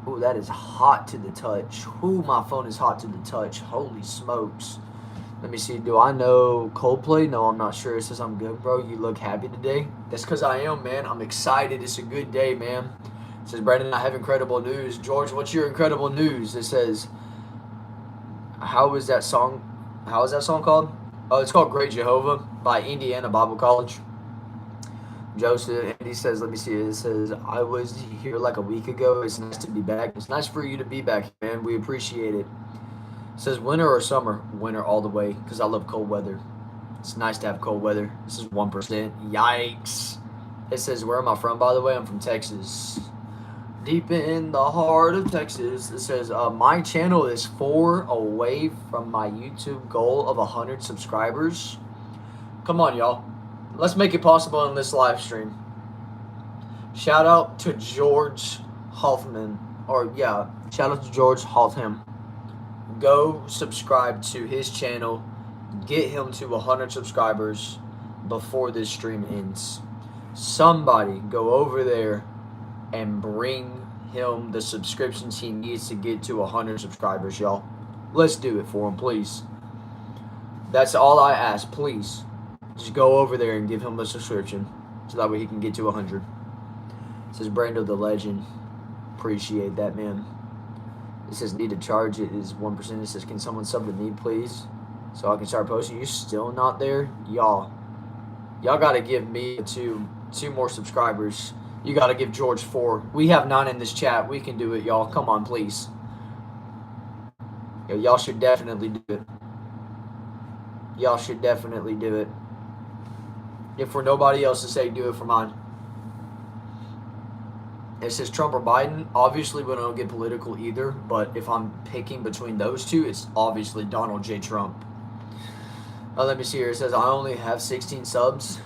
Ooh, that is hot to the touch. Ooh, my phone is hot to the touch. Holy smokes. Let me see. Do I know Coldplay? No, I'm not sure. It says, I'm good, bro. You look happy today. That's because I am, man. I'm excited. It's a good day, man. It says, Brandon, I have incredible news. George, what's your incredible news? It says, how is that song called? Oh, it's called Great Jehovah by Indiana Bible College. Joseph, and he says, let me see, it says, I was here like a week ago. It's nice to be back. It's nice for you to be back, man. We appreciate it. It says, winter or summer? Winter all the way, because I love cold weather. It's nice to have cold weather. This is 1%. Yikes. It says, where am I from, by the way? I'm from Texas. Deep in the heart of Texas. It says, my channel is 4 away from my YouTube goal of 100 subscribers. Come on, y'all. Let's make it possible in this live stream. Shout out to George Hoffman. Shout out to George Hoffman. go subscribe to his channel. Get him to 100 subscribers before this stream ends. Somebody go over there and bring him the subscriptions he needs to get to 100 subscribers, y'all. Let's do it for him, please. That's all I ask, please. Just go over there and give him a subscription so that way he can get to 100. It says Brando the Legend. Appreciate that, man. It says need to charge it is 1%. It says can someone sub the need, please, so I can start posting. You're still not there, y'all. Y'all gotta give me two more subscribers. You gotta give George 4. We have 9 in this chat. We can do it, y'all. Come on, please. Yo, y'all should definitely do it. Y'all should definitely do it. If for nobody else to say, do it for mine. It says Trump or Biden. Obviously, we don't get political either, but if I'm picking between those two, it's obviously Donald J. Trump. Let me see here. It says I only have 16 subs.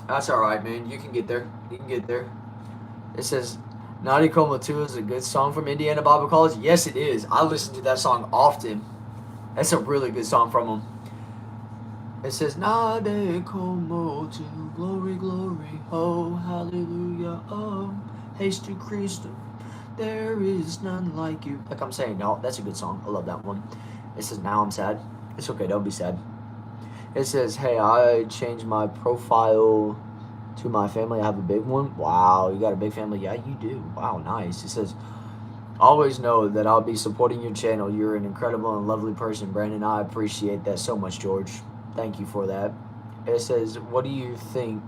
That's all right, man. You can get there. You can get there. It says Naughty Coma 2 is a good song from Indiana Bible College. Yes, it is. I listen to that song often. That's a really good song from them. It says Naughty Coma 2, glory, glory, oh, hallelujah, oh, haste to Christ, there is none like you. Like I'm saying, y'all, that's a good song. I love that one. It says now I'm sad. It's okay, don't be sad. It says, hey, I changed my profile to my family. I have a big one. Wow, you got a big family? Yeah, you do. Wow, nice. It says, always know that I'll be supporting your channel. You're an incredible and lovely person, Brandon. I appreciate that so much, George. Thank you for that. It says, what do you think?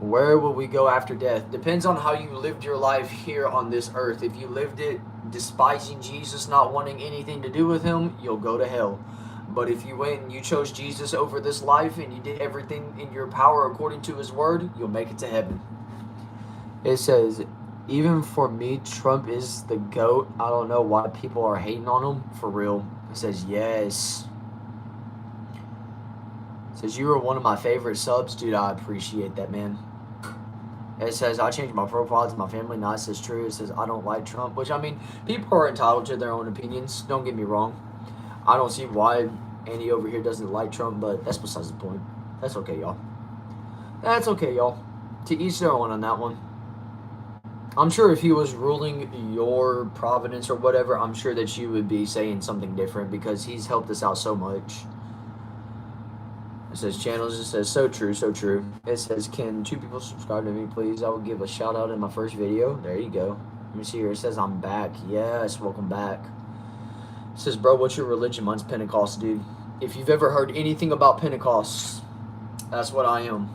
Where will we go after death? Depends on how you lived your life here on this earth. If you lived it despising Jesus, not wanting anything to do with him, you'll go to hell. But if you went and you chose Jesus over this life and you did everything in your power according to his word, you'll make it to heaven. It says, even for me, Trump is the GOAT. I don't know why people are hating on him. For real. It says, yes. It says, you are one of my favorite subs. Dude, I appreciate that, man. It says, I changed my profile to my family. Not says true. It says, I don't like Trump. Which, I mean, people are entitled to their own opinions. Don't get me wrong. I don't see why Andy over here doesn't like Trump, but that's besides the point. That's okay, y'all. That's okay, y'all. To each their own on that one. I'm sure if he was ruling your providence or whatever, I'm sure that you would be saying something different because he's helped us out so much. It says channels. It says so true, so true. It says, can 2 people subscribe to me, please? I will give a shout out in my first video. There you go. Let me see here. It says I'm back. Yes, welcome back. It says, bro, what's your religion? Mine's Pentecost, dude. If you've ever heard anything about Pentecost, that's what I am.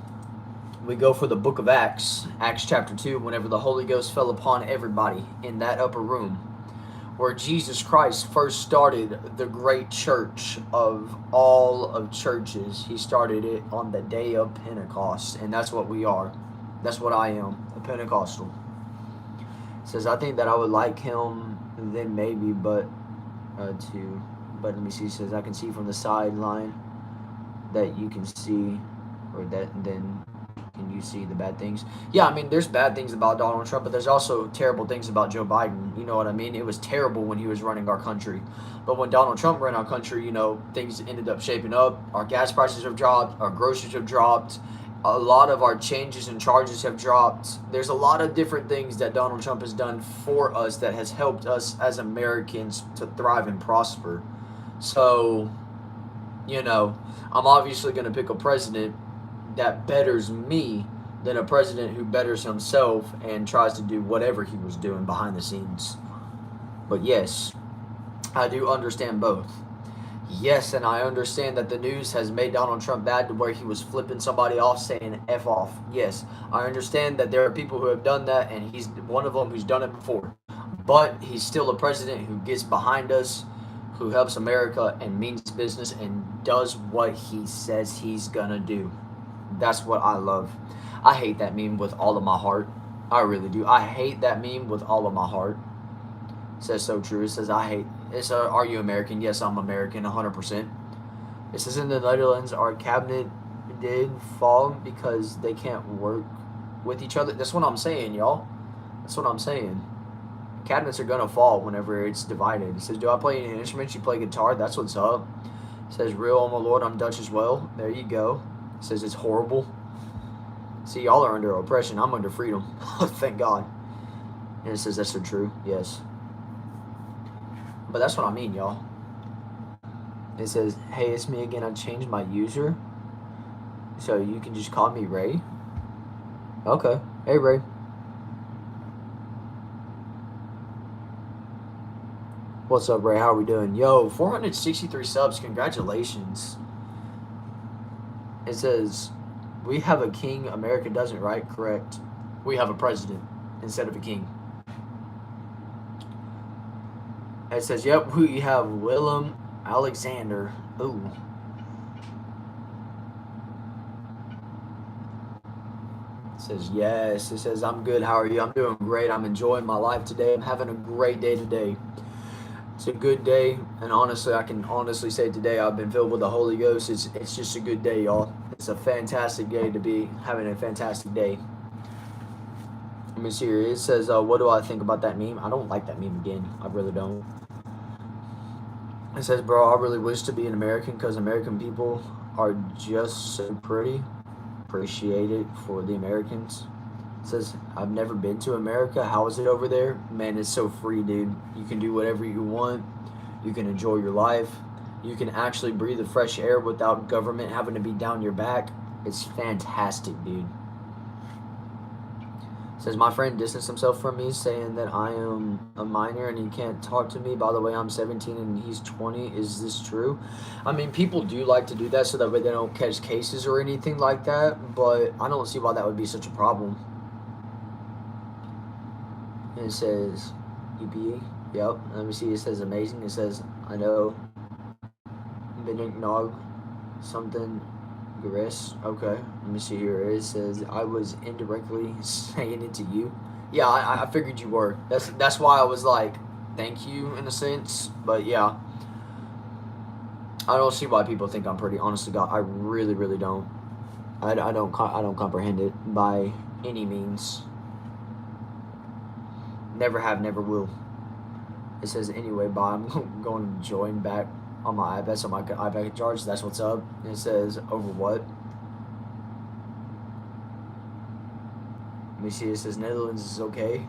We go for the book of Acts, Acts chapter 2, whenever the Holy Ghost fell upon everybody in that upper room, where Jesus Christ first started the great church of all of churches. He started it on the day of Pentecost, and that's what we are. That's what I am, a Pentecostal. It says, I think that I would like him then maybe, but let me see. It says, I can see from the sideline that you can see, or that then can you see the bad things? Yeah, I mean, there's bad things about Donald Trump, but there's also terrible things about Joe Biden. You know what I mean? It was terrible when he was running our country. But when Donald Trump ran our country, you know, things ended up shaping up. Our gas prices have dropped. Our groceries have dropped. A lot of our changes and charges have dropped. There's a lot of different things that Donald Trump has done for us that has helped us as Americans to thrive and prosper. So, you know, I'm obviously going to pick a president that betters me than a president who betters himself and tries to do whatever he was doing behind the scenes. But yes, I do understand both. Yes, and I understand that the news has made Donald Trump bad to where he was flipping somebody off saying F off. Yes, I understand that there are people who have done that, and he's one of them who's done it before. But he's still a president who gets behind us, who helps America and means business and does what he says he's gonna do. That's what I love. I hate that meme with all of my heart. I really do. I hate that meme with all of my heart. It says so true. It says I hate. It's are you American? Yes, I'm American, 100%. It says in the Netherlands, our cabinet did fall because they can't work with each other. That's what I'm saying, y'all. That's what I'm saying. cabinets are gonna fall whenever it's divided. It says, do I play any instruments? You play guitar? That's what's up. It says, real, oh my lord, I'm Dutch as well. There you go. It says it's horrible. See, y'all are under oppression. I'm under freedom. Thank God. And it says that's so true. Yes. But that's what I mean, y'all. It says, hey, it's me again. I changed my user, so you can just call me Ray. Okay. Hey, Ray. What's up, Ray? How are we doing? Yo, 463 subs. Congratulations. It says, we have a king. America doesn't, right? Correct. We have a president instead of a king. It says, yep, we have Willem Alexander. Ooh. It says, yes. It says, I'm good. How are you? I'm doing great. I'm enjoying my life today. I'm having a great day today. It's a good day, and honestly, I can honestly say today I've been filled with the Holy Ghost. It's just a good day, y'all. It's a fantastic day to be having a fantastic day. Let me see here. It says, what do I think about that meme? I don't like that meme again. I really don't. It says, bro, I really wish to be an American because American people are just so pretty. Appreciate it for the Americans. It says, I've never been to America. How is it over there? Man, it's so free, dude. You can do whatever you want. You can enjoy your life. You can actually breathe the fresh air without government having to be down your back. It's fantastic, dude. It says, my friend distanced himself from me, saying that I am a minor and he can't talk to me. By the way, I'm 17 and he's 20. Is this true? I mean, people do like to do that so that way they don't catch cases or anything like that, but I don't see why that would be such a problem. And it says, EPA. Yep. Let me see. It says amazing. It says, I know. Benignog. Something. Gris. Okay. Let me see here. It says, I was indirectly saying it to you. Yeah, I figured you were. That's why I was like, thank you in a sense. But yeah. I don't see why people think I'm pretty. Honestly, God, I really, really don't. I don't comprehend it by any means. Never have, never will. It says, anyway, bye. I'm going to join back on my iPad so my iPad can charge. That's what's up. It says, over what? Let me see. It says, Netherlands is okay.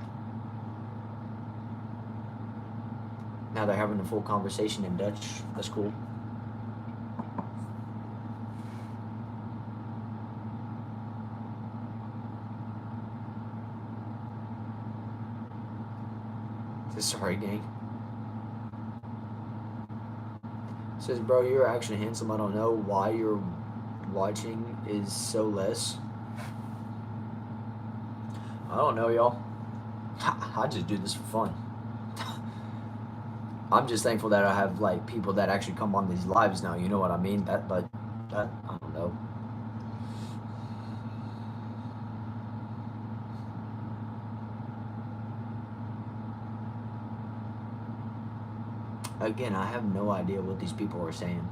Now they're having a full conversation in Dutch. That's cool. Sorry, gang. It says, bro, you're actually handsome. I don't know why you're watching is so less. I don't know, y'all. I just do this for fun. I'm just thankful that I have like people that actually come on these lives now. You know what I mean? But I don't know. Again, I have no idea what these people are saying.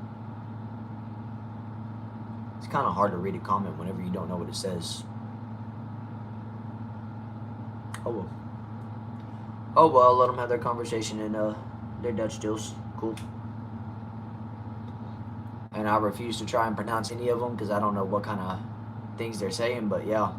It's kind of hard to read a comment whenever you don't know what it says. Oh well. Oh well, let them have their conversation in their Dutch deals. Cool. And I refuse to try and pronounce any of them because I don't know what kind of things they're saying, but yeah.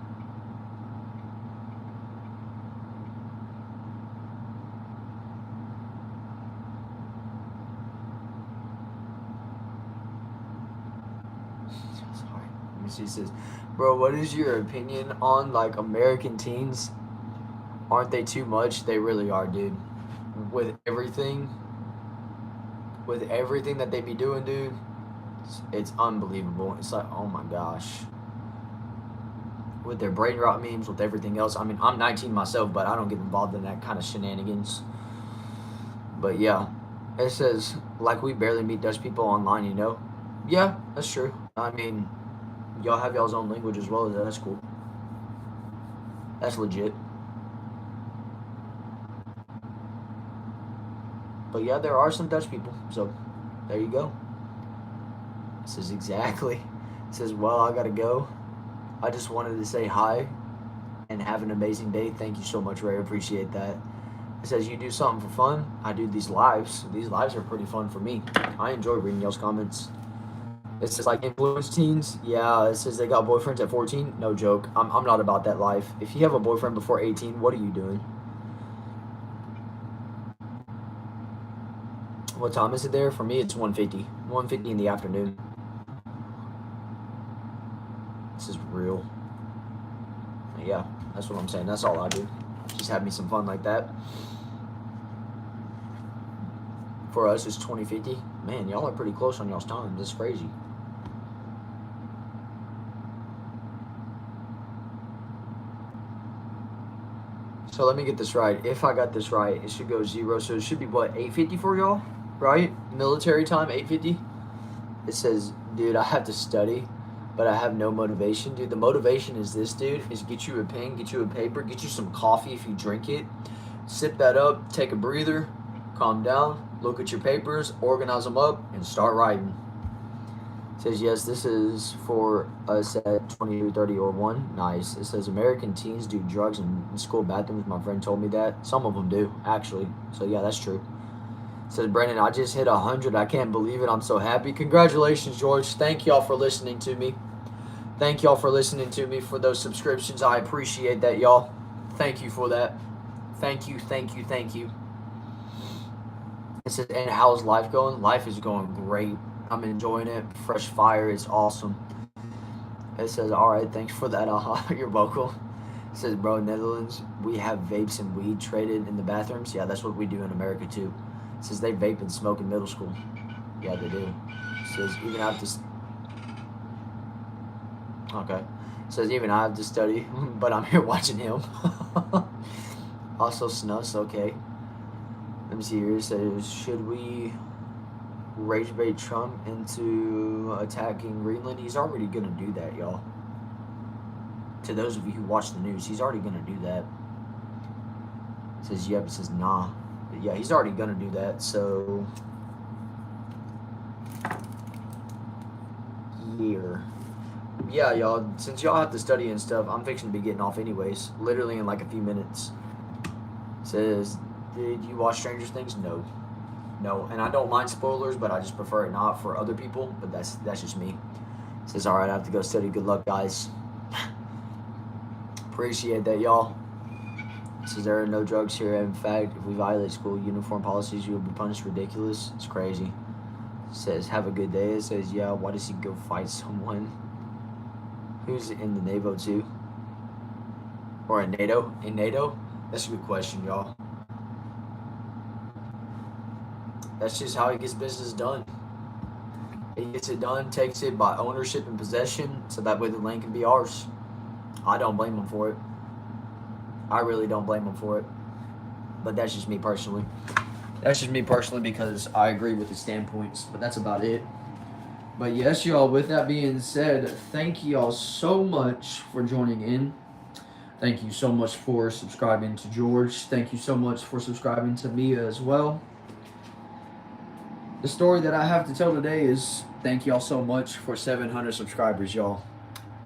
She says, bro, what is your opinion on like American teens? Aren't they too much? They really are, dude. With everything that they be doing, dude, it's unbelievable. It's like, oh my gosh. With their brain rot memes, with everything else. I mean, I'm 19 myself, but I don't get involved in that kind of shenanigans. But yeah, it says, like, we barely meet Dutch people online, you know? Yeah, that's true. I mean, y'all have y'all's own language as well. That's cool. That's legit. But yeah, there are some Dutch people. So there you go. It says exactly. It says, well, I gotta go. I just wanted to say hi and have an amazing day. Thank you so much, Ray. I appreciate that. It says, you do something for fun? I do these lives. These lives are pretty fun for me. I enjoy reading y'all's comments. It says, like, influence teens. Yeah, it says they got boyfriends at 14. No joke. I'm not about that life. If you have a boyfriend before 18, what are you doing? What time is it there? For me, it's 1:50. 1:50 in the afternoon. This is real. Yeah, that's what I'm saying. That's all I do. Just have me some fun like that. For us, it's 20:50. Man, y'all are pretty close on y'all's time. This is crazy. So let me get this right. If I got this right, it should go 0. So it should be what, 8:50 for y'all, right? Military time, 8:50. It says, dude, I have to study, but I have no motivation. Dude, the motivation is this, dude, is get you a pen, get you a paper, get you some coffee if you drink it, sip that up, take a breather, calm down, look at your papers, organize them up, and start writing. It says, yes, this is for us at 20, 30, or 1. Nice. It says, American teens do drugs in school bathrooms. My friend told me that. Some of them do, actually. So, yeah, that's true. It says, Brandon, I just hit 100. I can't believe it. I'm so happy. Congratulations, George. Thank y'all for listening to me. Thank y'all for listening to me, for those subscriptions. I appreciate that, y'all. Thank you for that. Thank you, thank you, thank you. It says, and how's life going? Life is going great. I'm enjoying it. Fresh fire is awesome. It says, all right, thanks for that. You're vocal. It says, bro, Netherlands, we have vapes and weed traded in the bathrooms. Yeah, that's what we do in America, too. It says they vape and smoke in middle school. Yeah, they do. It says, even I have to... Okay. It says, even I have to study, but I'm here watching him. Also, Snus, okay. Let me see here. It says, should we rage bait Trump into attacking Greenland? He's already going to do that, y'all. To those of you who watch the news, he's already going to do that. It says, yep. It says, nah. But yeah, he's already going to do that, so... Yeah, y'all, since y'all have to study and stuff, I'm fixing to be getting off anyways. Literally in like a few minutes. It says, did you watch Stranger Things? No. No, and I don't mind spoilers, but I just prefer it not for other people. But that's just me. It says, all right, I have to go study. Good luck, guys. Appreciate that, y'all. It says, there are no drugs here. In fact, if we violate school uniform policies, you will be punished. Ridiculous. It's crazy. It says, have a good day. It says, yeah, why does he go fight someone who's in the NATO too? Or in NATO? In NATO? That's a good question, y'all. That's just how he gets business done. He gets it done, takes it by ownership and possession, so that way the land can be ours. I don't blame him for it. I really don't blame him for it. But that's just me personally. That's just me personally because I agree with his standpoints, but that's about it. But yes, y'all, with that being said, thank y'all so much for joining in. Thank you so much for subscribing to George. Thank you so much for subscribing to Mia as well. The story that I have to tell today is thank y'all so much for 700 subscribers, y'all.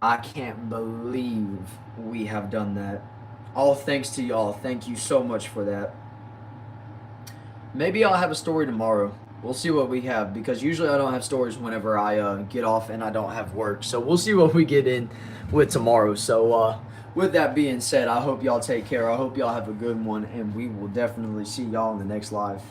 I can't believe we have done that. All thanks to y'all. Thank you so much for that. Maybe I'll have a story tomorrow. We'll see what we have, because usually I don't have stories whenever I get off and I don't have work. So we'll see what we get in with tomorrow. So with that being said, I hope y'all take care. I hope y'all have a good one, and we will definitely see y'all in the next live.